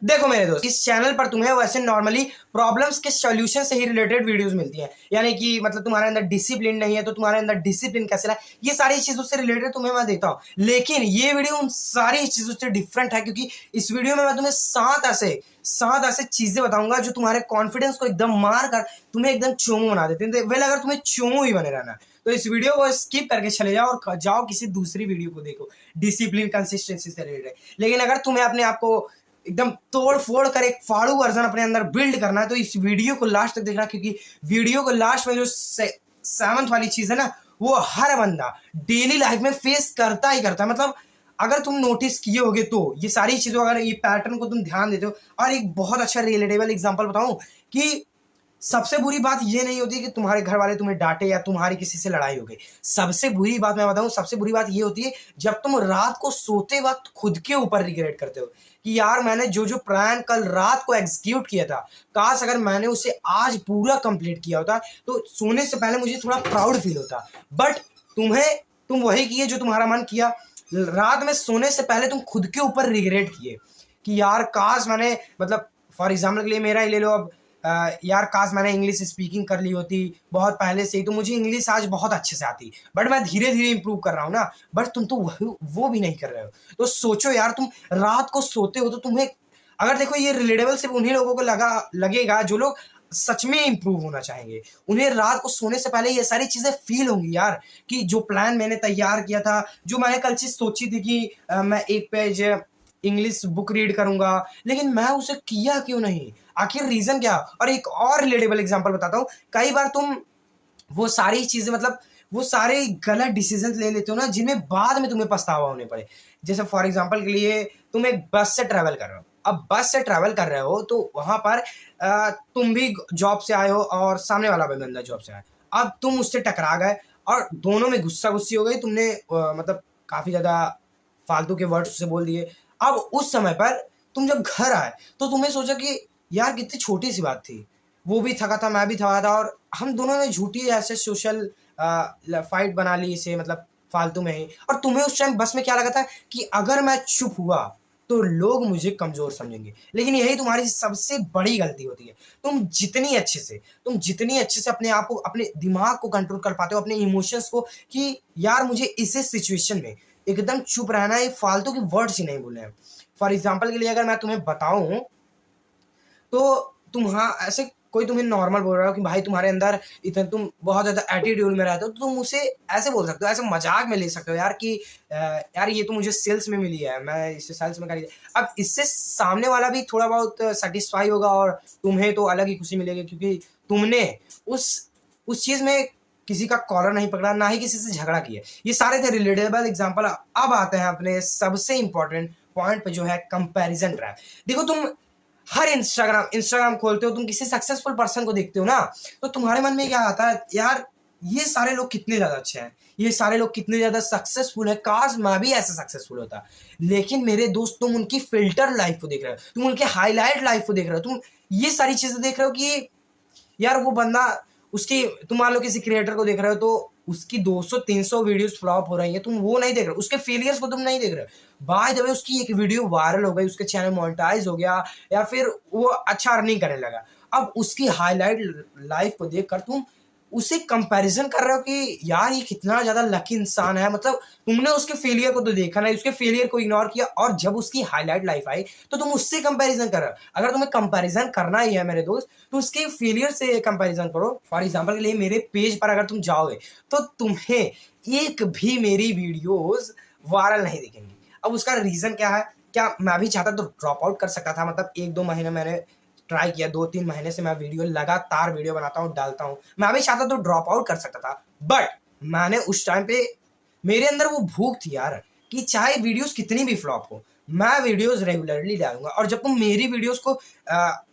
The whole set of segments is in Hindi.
देखो मेरे दोस्त, इस चैनल पर तुम्हें वैसे नॉर्मली प्रॉब्लम्स के सॉल्यूशन से ही रिलेटेड वीडियोस मिलती हैं। यानी कि मतलब तुम्हारे अंदर डिसिप्लिन नहीं है तो तुम्हारे अंदर डिसिप्लिन कैसे लाए, ये सारी चीजों से रिलेटेड तुम्हें मैं देता हूं। लेकिन ये वीडियो उन सारी चीजों से डिफरेंट है, क्योंकि इस वीडियो में मैं तुम्हें सात ऐसे चीजें बताऊंगा जो तुम्हारे कॉन्फिडेंस को एकदम मार कर तुम्हें एकदम चोमू बना देते हैं। वेल, अगर तुम्हें चोमू ही बने रहना तो इस वीडियो को स्किप करके चले जाओ और जाओ किसी दूसरी वीडियो को देखो डिसिप्लिन कंसिस्टेंसी से रिलेटेड। लेकिन अगर तुम्हें अपने आप को एकदम तोड़ फोड़ कर एक फाड़ू वर्जन अपने अंदर बिल्ड करना है तो इस वीडियो को लास्ट तक देखना, क्योंकि वीडियो को लास्ट में जो सेवंथ वाली चीज है ना, वो हर बंदा डेली लाइफ में फेस करता ही करता है। मतलब अगर तुम नोटिस किए होगे तो ये सारी चीजों, अगर ये पैटर्न को तुम ध्यान देते हो। और एक बहुत अच्छा रिलेटेबल एग्जांपल बताऊं कि सबसे बुरी बात ये नहीं होती कि तुम्हारे घर वाले तुम्हें डांटे या तुम्हारी किसी से लड़ाई हो गई। सबसे बुरी बात मैं बताऊं, सबसे बुरी बात ये होती है जब तुम रात को सोते वक्त खुद के ऊपर रिग्रेट करते हो कि यार मैंने जो जो प्लान कल रात को एग्जीक्यूट किया था, काश अगर मैंने उसे आज पूरा कंप्लीट किया होता तो सोने से पहले मुझे थोड़ा प्राउड फील होता। बट तुम वही किए जो तुम्हारा मन किया। रात में सोने से पहले तुम खुद के ऊपर रिग्रेट किए कि यार काश मैंने, मतलब फॉर एग्जाम्पल के लिए मेरा ही ले लो अब, यार काश मैंने इंग्लिश स्पीकिंग कर ली होती बहुत पहले से ही तो मुझे इंग्लिश आज बहुत अच्छे से आती। बट मैं धीरे धीरे इंप्रूव कर रहा हूँ ना। बट तुम तो वो भी नहीं कर रहे हो। तो सोचो यार, तुम रात को सोते हो तो तुम्हें, अगर देखो ये रिलेटेबल सिर्फ उन्हीं लोगों को लगेगा जो लोग सच में इंप्रूव होना चाहेंगे। उन्हें रात को सोने से पहले ये सारी चीजें फील होंगी यार कि जो प्लान मैंने तैयार किया था, जो मैंने कल चीज सोची थी कि मैं एक पेज इंग्लिश बुक रीड करूंगा, लेकिन मैं उसे किया क्यों नहीं, आखिर रीजन क्या। और एक और रिलेटेबल एग्जांपल बताता हूँ। कई बार तुम वो सारी चीजें, मतलब वो सारे गलत डिसीजन ले लेते हो ना, जिनमें बाद में तुम्हें पछतावा होने पड़े। जैसे फॉर एग्जांपल के लिए तुम एक बस से ट्रैवल कर रहे हो। अब बस से ट्रैवल कर रहे हो तो वहां पर तुम भी जॉब से आए हो और सामने वाला भी बंदा जॉब से आया। अब तुम उससे टकरा गए और दोनों में गुस्सा गुस्सी हो गई। तुमने मतलब काफी ज्यादा फालतू के वर्ड्स से बोल दिए। अब उस समय पर तुम जब घर आए तो तुम्हें सोचा कि यार कितनी छोटी सी बात थी, वो भी थका था मैं भी थका था और हम दोनों ने झूठी ऐसे सोशल फाइट बना ली इसे, मतलब फालतू में ही। और तुम्हें उस टाइम बस में क्या लगा था कि अगर मैं चुप हुआ तो लोग मुझे कमजोर समझेंगे। लेकिन यही तुम्हारी सबसे बड़ी गलती होती है। तुम जितनी अच्छे से अपने आप को, अपने दिमाग को कंट्रोल कर पाते हो, अपने इमोशंस को, कि यार मुझे इस सिचुएशन में एकदम चुप रहना है, फालतू के वर्ड्स ही नहीं बोलने हैं। फॉर एग्जाम्पल के लिए अगर मैं तुम्हें बताऊं तो ऐसे कोई तुम्हें नॉर्मल बोल रहा हो कि भाई तुम्हारे अंदर इतना, तुम बहुत ज्यादा एटीट्यूड में रहते हो, तो तुम उसे ऐसे बोल सकते हो, ऐसे मजाक में ले सकते हो यार कि यार ये तो मुझे सेल्स में मिली है, मैं इसे सेल्स में कर। अब इससे सामने वाला भी थोड़ा बहुत सेटिस्फाई होगा और तुम्हें तो अलग ही खुशी मिलेगी, क्योंकि तुमने उस चीज में किसी का कॉलर नहीं पकड़ा, ना ही किसी से झगड़ा किया। ये सारे थे रिलेटेबल एग्जांपल। अब आते हैं अपने सबसे इंपॉर्टेंट पॉइंट पे, जो है कंपैरिजन ट्रैप। देखो, तुम हर इंस्टाग्राम खोलते हो, तुम किसी सक्सेसफुल पर्सन को देखते हो ना, तो तुम्हारे मन में क्या आता है, यार ये सारे लोग कितने ज्यादा अच्छे हैं, ये सारे लोग कितने ज्यादा सक्सेसफुल है, काश मैं भी ऐसा सक्सेसफुल होता। लेकिन मेरे दोस्त, तुम उनकी फिल्टर लाइफ को देख रहे हो, तुम उनके हाईलाइट लाइफ को देख रहे हो, तुम ये सारी चीजें देख रहे हो कि यार वो बंदा, उसकी, तुम मान लो किसी क्रिएटर को देख रहे हो तो उसकी 200-300 वीडियोस फ्लॉप हो रही है, तुम वो नहीं देख रहे हो, उसके फेलियर्स को तुम नहीं देख रहे हो। बाय द वे उसकी एक वीडियो वायरल हो गई, उसके चैनल मोनेटाइज हो गया या फिर वो अच्छा अर्निंग करने लगा। अब उसकी हाईलाइट लाइफ को देखकर तुम उसे कंपैरिजन कर रहे हो कि यार ये कितना ज्यादा लकी इंसान है। मतलब तुमने उसके फेलियर को तो देखा नहीं, उसके फेलियर को इग्नोर किया, और जब उसकी हाईलाइट लाइफ आई तो तुम उससे कंपैरिजन कर रहे हो। अगर तुम्हें कंपैरिजन करना ही है मेरे दोस्त, तो उसके फेलियर से कंपैरिजन करो। फॉर एग्जांपल के लिए मेरे पेज पर अगर तुम जाओगे तो तुम्हें एक भी मेरी वीडियोस वायरल नहीं दिखेंगी। अब उसका रीजन क्या है? क्या मैं भी चाहता तो ड्रॉप आउट कर सकता था, मतलब 1-2 महीने मैंने ट्राई किया, 2-3 महीने से मैं लगातार वीडियो बनाता हूँ, डालता हूँ। मैं भी चाहता तो ड्रॉप आउट कर सकता था, बट मैंने उस टाइम पे, मेरे अंदर वो भूख थी यार कि चाहे वीडियोस कितनी भी फ्लॉप हो, मैं वीडियोस रेगुलरली डालूंगा। और जब तुम मेरी वीडियोस को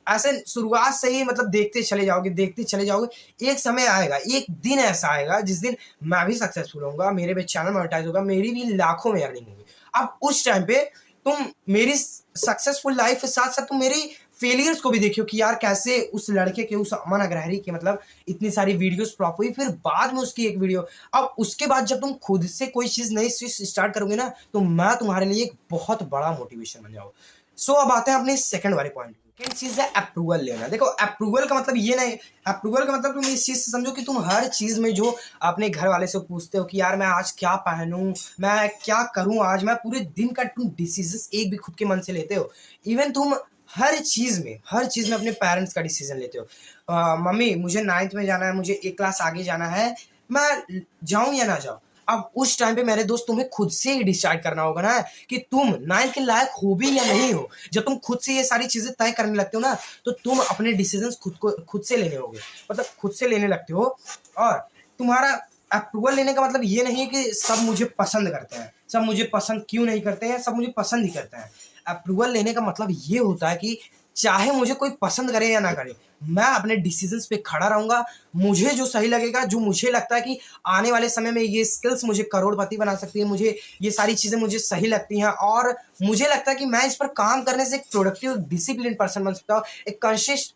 ऐसे शुरुआत से ही मतलब देखते चले जाओगे, एक समय आएगा, एक दिन ऐसा आएगा जिस दिन मैं भी सक्सेसफुल होऊंगा, मेरे भी चैनल मोनेटाइज होगा, मेरी भी लाखों में अर्निंग होगी। अब उस टाइम पे तुम मेरी सक्सेसफुल लाइफ के साथ साथ तुम मेरी फेलियर्स को भी देखियो कि यार कैसे उस लड़के के, उस अमन अग्रहरी के, मतलब इतनी सारी वीडियोस फ्लॉप हुई, फिर बाद में उसकी एक वीडियो। अब उसके बाद जब तुम खुद से कोई चीज नई चीज स्टार्ट करोगे ना, तो मैं तुम्हारे लिए एक बहुत बड़ा मोटिवेशन बन जाऊँ। सो अब आते हैं अपने सेकंड वाले पॉइंट। सेकंड चीज है अप्रूवल लेना। देखो अप्रूवल का मतलब ये नहीं, अप्रूवल का मतलब तुम इस चीज से समझो कि तुम हर चीज में जो अपने घर वाले से पूछते हो कि यार मैं आज क्या पहनूं, मैं क्या करूं, आज मैं पूरे दिन का तुम डिसीजन एक भी खुद के मन से लेते हो। इवन तुम हर चीज में अपने पेरेंट्स का डिसीजन लेते हो। मम्मी मुझे 9th में जाना है, मुझे एक क्लास आगे जाना है, मैं जाऊं या ना जाऊं। अब उस टाइम पे मेरे दोस्त तुम्हें खुद से ही डिसाइड करना होगा ना कि तुम 9th के लायक हो भी या नहीं हो। जब तुम खुद से ये सारी चीजें तय करने लगते हो ना, तो तुम अपने डिसीजंस खुद से लेने होगे, मतलब खुद से लेने लगते हो। और तुम्हारा अप्रूवल लेने का मतलब ये नहीं है कि सब मुझे पसंद करते हैं, सब मुझे पसंद क्यों नहीं करते हैं, सब मुझे पसंद ही करते हैं। अप्रूवल लेने का मतलब ये होता है कि चाहे मुझे कोई पसंद करे या ना करे, मैं अपने डिसीजंस पे खड़ा रहूंगा। मुझे जो सही लगेगा, जो मुझे लगता है कि आने वाले समय में ये स्किल्स मुझे करोड़पति बना सकती है, मुझे ये सारी चीजें मुझे सही लगती हैं, और मुझे लगता है कि मैं इस पर काम करने से एक प्रोडक्टिव डिसिप्लिन पर्सन बन सकता हूँ, एक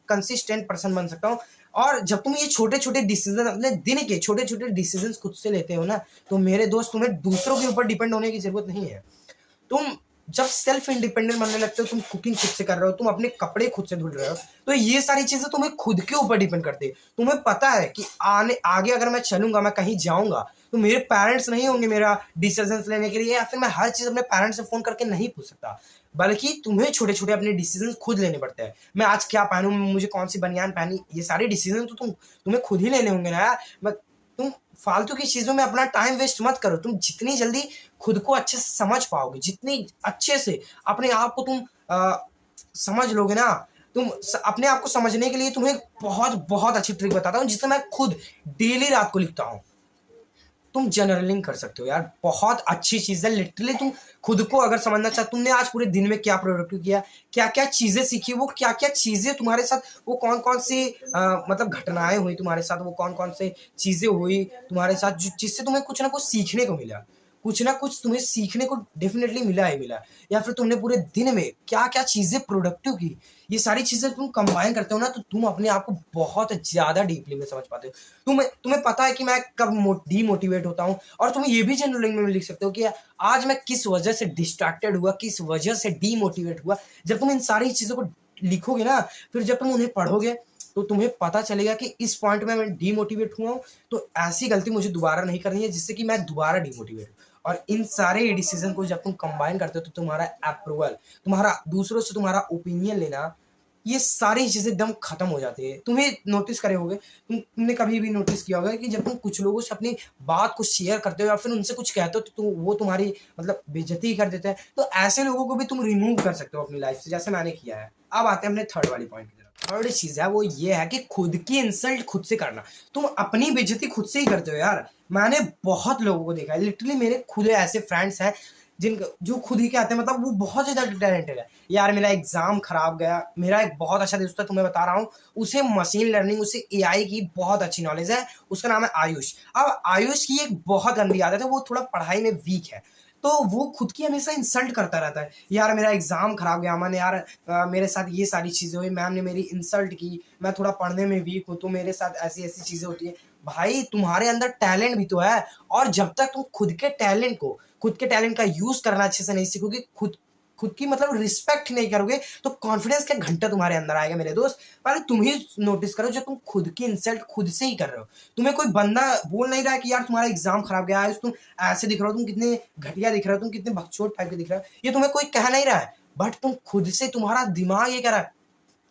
कंसिस्टेंट पर्सन बन सकता हूँ। और जब तुम ये छोटे छोटे डिसीजन, अपने दिन के छोटे छोटे डिसीजन खुद से लेते हो ना, तो मेरे दोस्त तुम्हें दूसरों के ऊपर डिपेंड होने की जरूरत नहीं है। तुम जब सेल्फ इंडिपेंडेंट बनने लगते हो, तुम कुकिंग खुद से कर रहे हो, तुम अपने कपड़े खुद से धुल रहे हो, तो ये सारी चीजें तुम्हें खुद के ऊपर डिपेंड करती है। तुम्हें पता है कि आगे अगर मैं चलूंगा, मैं कहीं जाऊंगा, तो मेरे पेरेंट्स नहीं होंगे मेरा डिसीजंस लेने के लिए, या फिर मैं हर चीज अपने पेरेंट्स से फोन करके नहीं पूछ सकता, बल्कि तुम्हें छोटे छोटे अपने डिसीजंस खुद लेने पड़ते हैं। मैं आज क्या पहनूं, मुझे कौन सी बनियान पहनी, ये सारे डिसीजन तो तुम्हें खुद ही लेने होंगे ना यार। तुम फालतू की चीजों में अपना टाइम वेस्ट मत करो। तुम जितनी जल्दी खुद को अच्छे से समझ पाओगे, जितनी अच्छे से अपने आप को तुम समझ लोगे ना, अपने आप को समझने के लिए तुम्हें बहुत बहुत अच्छी ट्रिक बताता हूँ, जिसे मैं खुद डेली रात को लिखता हूँ। तुम जर्नलिंग कर सकते हो यार, बहुत अच्छी चीज है। लिटरली तुम खुद को अगर समझना चाहते, तुमने आज पूरे दिन में क्या प्रोडक्टिव किया, क्या क्या चीजें सीखी, वो क्या क्या चीजें तुम्हारे साथ, वो कौन कौन सी मतलब घटनाएं हुई तुम्हारे साथ, वो कौन कौन से चीजें हुई तुम्हारे साथ जिससे तुम्हें कुछ ना कुछ सीखने को मिला, कुछ ना कुछ तुम्हें सीखने को डेफिनेटली मिला ही मिला। या फिर तुमने पूरे दिन में क्या क्या चीजें प्रोडक्टिव की, ये सारी चीजें तुम कंबाइन करते हो ना, तो तुम अपने आप को बहुत ज्यादा डीपली में समझ पाते हो। तुम्हें पता है कि मैं कब डीमोटिवेट होता हूँ, और तुम ये भी जनरलिंग में लिख सकते हो कि आज मैं किस वजह से डिस्ट्रैक्टेड हुआ, किस वजह से डीमोटिवेट हुआ। जब तुम इन सारी चीजों को लिखोगे ना, फिर जब तुम उन्हें पढ़ोगे, तो तुम्हें पता चलेगा कि इस पॉइंट में मैं डीमोटिवेट हुआ हूँ, तो ऐसी गलती मुझे दोबारा नहीं करनी है जिससे कि मैं दोबारा डीमोटिवेट हूँ। और इन सारे डिसीजन को जब तुम कंबाइन करते हो, तो तुम्हारा अप्रूवल, तुम्हारा दूसरों से तुम्हारा ओपिनियन लेना, ये सारी चीजें एकदम खत्म हो जाती है। तुम्हें नोटिस करे होगे, तुमने कभी भी नोटिस किया होगा कि जब तुम कुछ लोगों से अपनी बात को शेयर करते हो या फिर उनसे कुछ कहते हो, तो वो तुम्हारी मतलब बेइज्जती कर देते हैं। तो ऐसे लोगों को भी तुम रिमूव कर सकते हो अपनी लाइफ से, जैसे मैंने किया है। अब आते हैं अपने थर्ड वाली पॉइंट की तरफ। थर्ड चीज है वो ये है कि खुद की इंसल्ट खुद से करना। तुम अपनी बेइज्जती खुद से ही करते हो यार। मैंने बहुत लोगों को देखा है, लिटरली मेरे खुद ऐसे फ्रेंड्स हैं जिनका जो खुद ही कहते हैं, मतलब वो बहुत ज्यादा टैलेंटेड है। यार मेरा एग्जाम खराब गया, मेरा एक बहुत अच्छा दोस्त है, तुम्हें बता रहा हूँ, उसे मशीन लर्निंग, उसे एआई की बहुत अच्छी नॉलेज है। उसका नाम है आयुष। अब आयुष की एक बहुत गंदी आदत है, वो थोड़ा पढ़ाई में वीक है, तो वो खुद की हमेशा इंसल्ट करता रहता है। यार मेरा एग्जाम खराब गया अमन, यार मेरे साथ ये सारी चीजें हुई, मैम ने मेरी इंसल्ट की, मैं थोड़ा पढ़ने में वीक हूँ, तो मेरे साथ ऐसी ऐसी चीजें होती है। भाई तुम्हारे अंदर टैलेंट भी तो है, और जब तक तुम खुद के टैलेंट का यूज करना अच्छे से नहीं सीखोगे, खुद खुद की मतलब रिस्पेक्ट नहीं करोगे, तो कॉन्फिडेंस का घंटा तुम्हारे अंदर आएगा मेरे दोस्त। पहले तुम ही नोटिस करो, जब तुम खुद की इंसल्ट खुद से ही कर रहे हो। तुम्हें कोई बंदा बोल नहीं रहा है कि यार तुम्हारा एग्जाम खराब गया है, तुम ऐसे दिख रहे हो, तुम कितने घटिया दिख रहे हो, तुम कितने बकचोद टाइप के दिख रहे हो, ये तुम्हें कोई कह नहीं रहा है। बट तुम खुद से, तुम्हारा दिमाग ये कह रहा है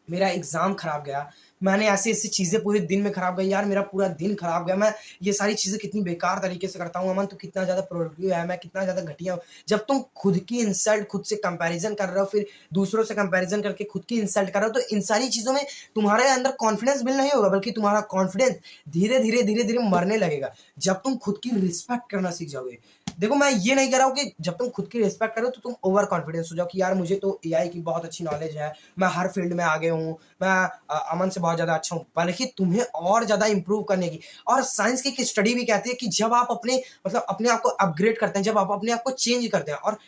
मेरा एग्जाम खराब गया, मैंने ऐसी ऐसी चीजें पूरे दिन में खराब गई, यार मेरा पूरा दिन खराब गया, मैं ये सारी चीजें कितनी बेकार तरीके से करता हूँ, अमन तो कितना ज्यादा प्रोडक्टिव है, मैं कितना ज्यादा घटिया हूँ। जब तुम खुद की इंसल्ट खुद से कंपैरिजन कर रहे हो, फिर दूसरों से कंपैरिजन करके खुद की इंसल्ट कर रहे हो, तो इन सारी चीजों में तुम्हारे अंदर कॉन्फिडेंस बिल्ड नहीं होगा, बल्कि तुम्हारा कॉन्फिडेंस धीरे धीरे मरने लगेगा। जब तुम खुद की रिस्पेक्ट करना सीख जाओगे, देखो मैं ये नहीं कह रहा हूँ कि जब तुम खुद की रिस्पेक्ट करो तो तुम ओवर कॉन्फिडेंस हो जाओ कि यार मुझे तो एआई की बहुत अच्छी नॉलेज है, मैं हर फील्ड में आगे हूँ, मैं अमन से बहुत ज्यादा अच्छा हूँ, बल्कि तुम्हें और ज्यादा इंप्रूव करने की। और साइंस की स्टडी भी कहती है कि जब आप अपने मतलब अपने आप को अपग्रेड करते हैं, जब आप अपने आप को चेंज करते हैं, और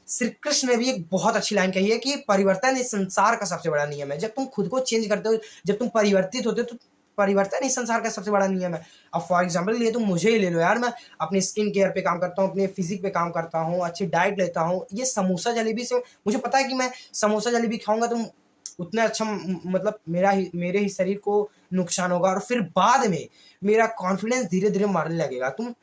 श्री कृष्ण ने भी एक बहुत अच्छी लाइन कही है कि परिवर्तन इस संसार का सबसे बड़ा नियम है। जब तुम खुद को चेंज करते हो, जब तुम परिवर्तित होते हो, तो परिवर्तन ही संसार का सबसे बड़ा नियम है। अब फॉर एग्जाम्पल लिए तो मुझे ही ले लो यार, मैं अपने स्किन केयर पे काम करता हूँ, अपने फिजिक पे काम करता हूँ, अच्छी डाइट लेता हूँ। ये समोसा जलेबी से मुझे पता है कि मैं समोसा जलेबी खाऊंगा तो उतना अच्छा मतलब मेरे ही शरीर को नुकसान होगा, और फिर बाद में मेरा कॉन्फिडेंस धीरे धीरे मारने लगेगा। तुम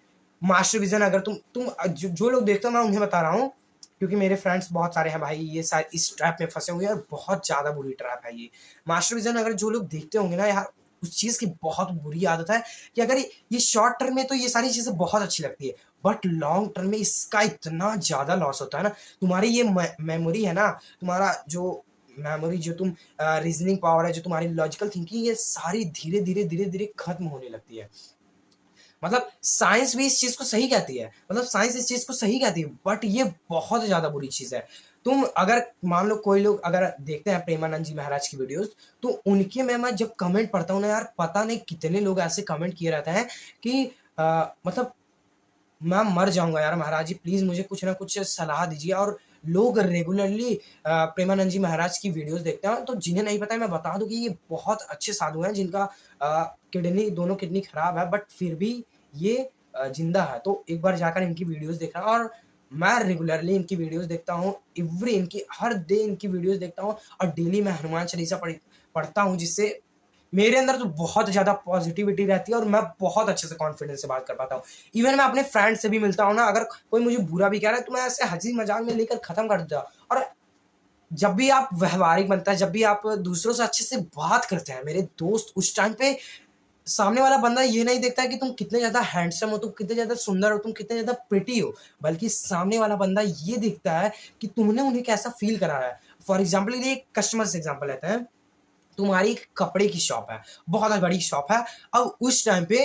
मास्टर विजन अगर तुम जो लोग देखते हो, मैं उन्हें बता रहा हूँ क्योंकि मेरे फ्रेंड्स बहुत सारे हैं भाई, ये सारे इस ट्रैप में फंसे हुए हैं और बहुत ज्यादा बुरी ट्रैप है ये। मास्टर विजन अगर जो लोग देखते होंगे ना यार, उस चीज की बहुत बुरी आदत है कि अगर ये शॉर्ट टर्म में तो ये सारी चीजें बहुत अच्छी लगती है, बट लॉन्ग टर्म में इसका इतना ज्यादा लॉस होता है ना। तुम्हारी ये मेमोरी है ना, तुम्हारा जो मेमोरी, जो तुम रीजनिंग पावर है, जो तुम्हारी लॉजिकल थिंकिंग, ये सारी धीरे धीरे धीरे धीरे खत्म होने लगती है। मतलब साइंस भी इस चीज को सही कहती है, मतलब साइंस इस चीज को सही कहती है, बट ये बहुत ज्यादा बुरी चीज है। तुम अगर मान लो कोई लोग अगर देखते हैं प्रेमानंद जी महाराज की वीडियोस, तो उनके में मैं जब कमेंट पढ़ता हूँ ना यार, पता नहीं कितने लोग ऐसे कमेंट किए रहते हैं कि मतलब मैं मर जाऊंगा यार, महाराज जी प्लीज मुझे कुछ ना कुछ सलाह दीजिए। और लोग रेगुलरली प्रेमानंद जी महाराज की वीडियोस देखते हैं, तो जिन्हें नहीं पता है मैं बता दूं कि ये बहुत अच्छे साधु हैं जिनका दोनों किडनी खराब है, बट फिर भी ये जिंदा है। तो एक बार जाकर इनकी वीडियोस देखना, और मैं रेगुलरली इनकी वीडियोस देखता हूँ, इनकी हर डे इनकी वीडियोस देखता हूँ, और डेली मैं हनुमान चालीसा पढ़ता हूँ, जिससे मेरे अंदर तो बहुत ज्यादा पॉजिटिविटी रहती है और मैं बहुत अच्छे से कॉन्फिडेंस से बात कर पाता हूँ। इवन मैं अपने फ्रेंड से भी मिलता हूँ ना, अगर कोई मुझे बुरा भी कह रहा है तो मैं ऐसे हंसी मजाक में लेकर खत्म कर देता हूँ। और जब भी आप व्यवहारिक बनता है, जब भी आप दूसरों से अच्छे से बात करते हैं मेरे दोस्त, उस टाइम पे सामने वाला बंदा ये नहीं देखता है कि तुम कितने ज्यादा हैंडसम हो, तुम कितने ज्यादा सुंदर हो, तुम कितने ज्यादा प्रिटी हो, बल्कि सामने वाला बंदा ये देखता है कि तुमने उन्हें कैसा फील कराया है। फॉर एग्जाम्पल, ये कस्टमर से एग्जाम्पल लेते हैं। तुम्हारी कपड़े की शॉप है, बहुत बड़ी शॉप है। अब उस टाइम पे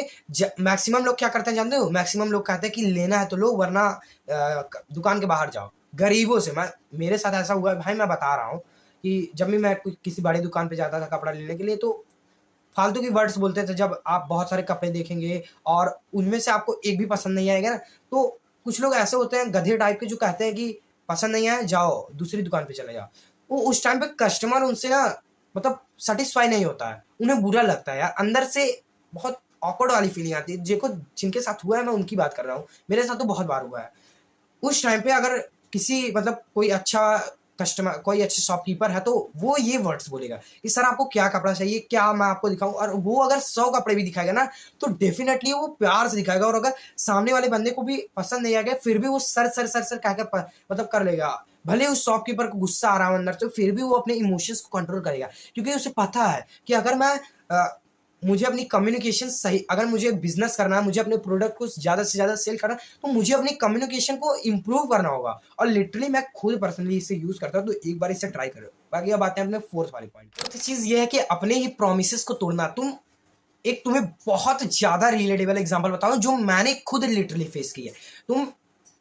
मैक्सिमम लोग क्या करते हैं जानते हो, मैक्सिमम लोग कहते हैं कि लेना है तो लो, वरना दुकान के बाहर जाओ। गरीबों से मेरे साथ ऐसा हुआ है भाई, मैं बता रहा हूँ कि जब भी मैं किसी बड़ी दुकान पे जाता था कपड़ा लेने के लिए, तो फालतू की वर्ड्स बोलते थे। जब आप बहुत सारे कपड़े देखेंगे और उनमें से आपको एक भी पसंद नहीं आएगा ना, तो कुछ लोग ऐसे होते हैं गधे टाइप के जो कहते हैं कि पसंद नहीं आया जाओ दूसरी दुकान पे चले जाओ। वो उस टाइम पे कस्टमर उनसे ना मतलब सेटिस्फाई नहीं होता है, उन्हें बुरा लगता है यार, अंदर से बहुत ऑकवर्ड वाली फीलिंग आती है। देखो जिनके साथ हुआ है मैं उनकी बात कर रहा हूँ, मेरे साथ तो बहुत बार हुआ है। उस टाइम पे अगर किसी मतलब कोई अच्छा कस्टमर, कोई अच्छे शॉपकीपर है, तो वो ये वर्ड्स बोलेगा कि सर आपको क्या कपड़ा चाहिए, क्या मैं आपको दिखाऊं। और वो अगर 100 कपड़े भी दिखाएगा ना, तो डेफिनेटली वो प्यार से दिखाएगा, और अगर सामने वाले बंदे को भी पसंद नहीं आएगा, फिर भी वो सर सर सर सर कहकर मतलब कर लेगा। भले उस शॉपकीपर को गुस्सा आ रहा हो अंदर से, फिर भी वो अपने इमोशंस को कंट्रोल करेगा, क्योंकि उसे पता है कि अगर मैं मुझे अपनी कम्युनिकेशन सही, अगर मुझे बिजनेस करना है, मुझे अपने प्रोडक्ट को ज्यादा से ज्यादा सेल करना है, तो मुझे अपनी कम्युनिकेशन को इंप्रूव करना होगा। और लिटरली मैं खुद पर्सनली इसे यूज करता हूँ, तो एक बार इसे ट्राई करो। बाकी अब आते हैं अपने फोर्थ वाले पॉइंट। फोर्थ चीज ये है कि अपने ही प्रोमिस को तोड़ना। तुम्हें बहुत ज्यादा रिलेटेबल एग्जांपल बताऊं जो मैंने खुद लिटरली फेस की है। तुम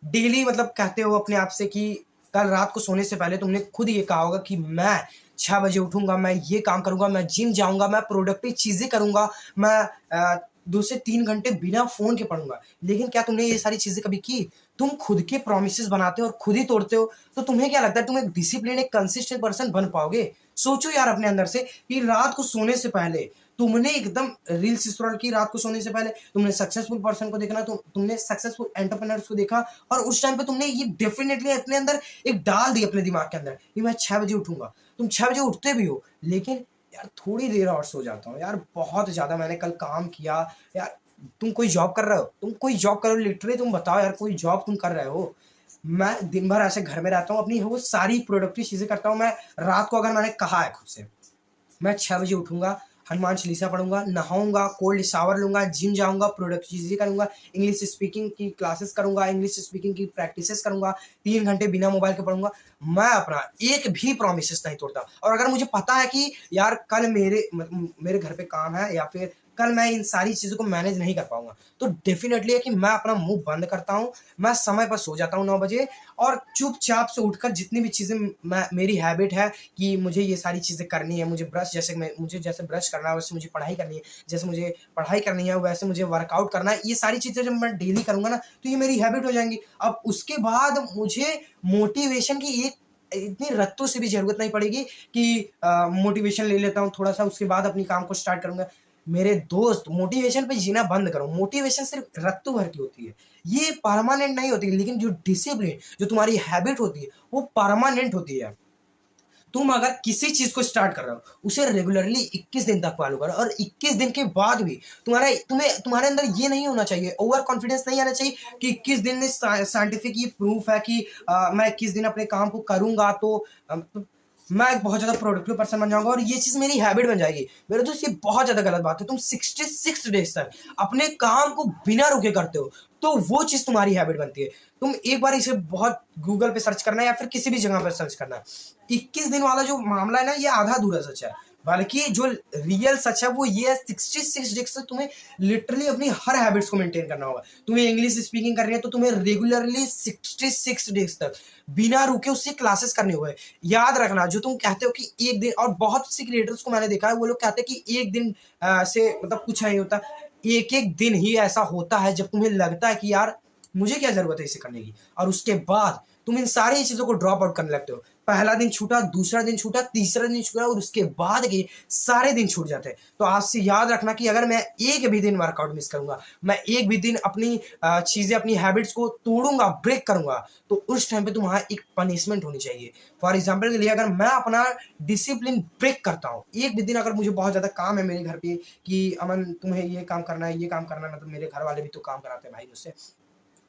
डेली मतलब कहते हो अपने आप से कि कल रात को सोने से पहले तुमने खुद ये कहा होगा कि मैं 6 बजे उठूंगा, मैं ये काम करूंगा, मैं जिम जाऊंगा, मैं प्रोडक्टिव चीजें करूंगा, मैं 2 से 3 घंटे बिना फोन के पढ़ूंगा। लेकिन क्या तुमने ये सारी चीजें कभी की? तुम खुद के प्रोमिस बनाते हो और खुद ही तोड़ते हो, तो तुम्हें क्या लगता है तुम एक डिसिप्लिन, एक कंसिस्टेंट पर्सन बन पाओगे? सोचो यार अपने अंदर से कि रात को सोने से पहले तुमने एकदम रील्स स्क्रॉल की, रात को सोने से पहले तुमने सक्सेसफुल पर्सन को देखना, तुमने सक्सेसफुल एंटरप्रेन्योर्स को देखा, और उस टाइम पे तुमने ये डेफिनेटली अपने अंदर एक डाल दी अपने दिमाग के अंदर कि मैं 6 बजे उठूंगा। तुम 6 बजे उठते भी हो, लेकिन यार थोड़ी देर और सो जाता हूँ यार, बहुत ज्यादा मैंने कल काम किया यार। तुम कोई जॉब कर रहे हो, लिटरली तुम बताओ यार, कोई जॉब तुम कर रहे हो? मैं दिन भर ऐसे घर में रहता हूँ, अपनी वो सारी प्रोडक्टिव चीजें करता हूँ। मैं रात को अगर मैंने कहा है खुद से मैं 6 बजे उठूंगा, हनुमान चालीसा पढ़ूंगा, नहाऊंगा, कोल्ड शावर लूंगा, जिम जाऊंगा, प्रोडक्ट चीजें करूंगा, इंग्लिश स्पीकिंग की क्लासेस करूंगा, इंग्लिश स्पीकिंग की प्रैक्टिसेस करूंगा, 3 घंटे बिना मोबाइल के पढ़ूंगा। मैं अपना एक भी प्रोमिस नहीं तोड़ता। और अगर मुझे पता है कि यार कल मेरे घर पे काम है, या फिर कल मैं इन सारी चीजों को मैनेज नहीं कर पाऊंगा, तो डेफिनेटली है कि मैं अपना मुंह बंद करता हूँ, मैं समय पर सो जाता हूँ 9 बजे, और चुपचाप से उठकर जितनी भी चीजें मेरी हैबिट है कि मुझे ये सारी चीजें करनी है, मुझे जैसे ब्रश करना है, वैसे मुझे पढ़ाई करनी है, जैसे मुझे पढ़ाई करनी है वैसे मुझे वर्कआउट करना है, ये सारी चीजें जब मैं डेली करूंगा ना, तो ये मेरी हैबिट हो जाएंगी। अब उसके बाद मुझे मोटिवेशन की एक इतनी रत्तों से भी जरूरत नहीं पड़ेगी कि मोटिवेशन ले लेता हूँ थोड़ा सा, उसके बाद अपनी काम को स्टार्ट करूंगा। मेरे दोस्त, मोटिवेशन पे जीना बंद करो। मोटिवेशन सिर्फ रत्तू भर की होती है, ये परमानेंट नहीं होती, लेकिन जो डिसिप्लिन, जो तुम्हारी हैबिट होती है, वो परमानेंट होती है। तुम अगर किसी चीज को स्टार्ट कर रहे हो, उसे रेगुलरली 21 दिन तक फॉलो करो, और 21 दिन के बाद भी तुम्हारे अंदर ये नहीं होना चाहिए, ओवर कॉन्फिडेंस नहीं आना चाहिए कि 21 दिन में साइंटिफिक ये प्रूफ है कि मैं 21 दिन अपने काम को करूंगा तो मैं एक बहुत ज्यादा प्रोडक्टिव पर्सन बन जाऊंगा और ये चीज मेरी हैबिट बन जाएगी। मेरे दोस्त, ये बहुत ज्यादा गलत बात है। तुम 66 डेज तक अपने काम को बिना रुके करते हो, तो वो चीज तुम्हारी हैबिट बनती है। तुम एक बार इसे बहुत गूगल पे सर्च करना है या फिर किसी भी जगह पर सर्च करना है। 21 दिन वाला जो मामला है ना, ये आधा अधूरा सच है, बल्कि जो रियल सच है वो ये है, 66 डेज तक तुम्हें लिटरली अपनी हर हैबिट्स को मेंटेन करना होगा। तुम्हें इंग्लिश स्पीकिंग करनी है तो तुम्हें रेगुलरली 66 डेज तक बिना रुके उससे क्लासेस करने हुए। याद रखना, जो तुम कहते हो कि एक दिन, और बहुत सी क्रिएटर्स को मैंने देखा है, वो लोग कहते हैं कि एक दिन से मतलब कुछ नहीं होता। एक एक दिन ही ऐसा होता है जब तुम्हें लगता है कि यार मुझे क्या जरूरत है इसे करने की, और उसके बाद तुम इन सारी चीजों को ड्रॉप आउट करने लगते हो। पहला दिन छूटा, दूसरा दिन छूटा, तीसरा दिन छूटा, और उसके बाद के सारे दिन छूट जाते हैं। तो आज से याद रखना कि अगर मैं एक भी दिन वर्कआउट मिस करूंगा, मैं एक भी दिन अपनी चीजें, अपनी हैबिट्स को तोड़ूंगा, ब्रेक करूंगा, तो उस टाइम पे तुम्हारा एक पनिशमेंट होनी चाहिए। फॉर एग्जाम्पल के लिए, अगर मैं अपना डिसिप्लिन ब्रेक करता हूँ एक भी दिन, अगर मुझे बहुत ज्यादा काम है मेरे घर पे कि अमन तुम्हें ये काम करना है, ये काम करना है, मतलब मेरे घर वाले भी तो काम कराते हैं भाई मुझसे,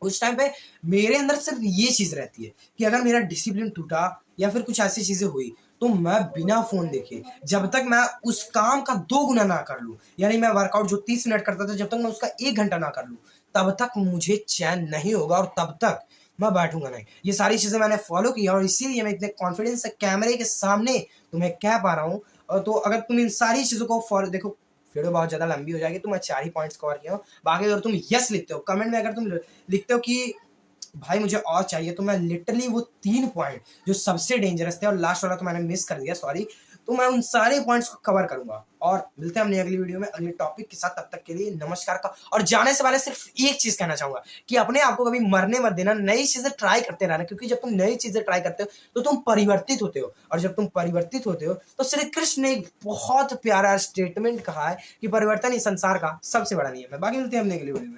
उस टाइम पे मेरे अंदर सिर्फ ये चीज रहती है कि अगर मेरा डिसिप्लिन टूटा या फिर कुछ ऐसी चीजें हुई, तो मैं बिना फोन देखे जब तक मैं उस काम का 2 गुना ना कर लूं, यानी मैं वर्कआउट जो 30 मिनट करता था, जब तक मैं उसका 1 घंटा ना कर लूं, तब तक मुझे चैन नहीं होगा और तब तक मैं बैठूंगा नहीं। ये सारी चीजें मैंने फॉलो किया और इसीलिए मैं इतने कॉन्फिडेंस से कैमरे के सामने तुम्हें कह पा रहा हूँ। और तो अगर तुम इन सारी चीजों को फॉलो, देखो वीडियो बहुत ज्यादा लंबी हो जाएगी, तो मैं 4 ही पॉइंट्स कवर किया हूँ। बाकी अगर तुम यस लिखते हो कमेंट में, अगर तुम लिखते हो कि भाई मुझे और चाहिए, तो मैं लिटरली वो 3 पॉइंट जो सबसे डेंजरस थे, और लास्ट वाला तो मैंने मिस कर दिया, सॉरी, तो मैं उन सारे पॉइंट्स को कवर करूंगा। और मिलते हैं अपनी अगली वीडियो में अगले टॉपिक के साथ। तब तक के लिए नमस्कार का। और जाने से पहले सिर्फ एक चीज कहना चाहूंगा कि अपने आप को कभी मरने मत देना, नई चीजें ट्राई करते रहना, क्योंकि जब तुम नई चीजें ट्राई करते हो तो तुम परिवर्तित होते हो, और जब तुम परिवर्तित होते हो तो श्री कृष्ण ने एक बहुत प्यारा स्टेटमेंट कहा है कि परिवर्तन ही संसार का सबसे बड़ा नियम है। बाकी मिलते हैं अपने अगली वीडियो में।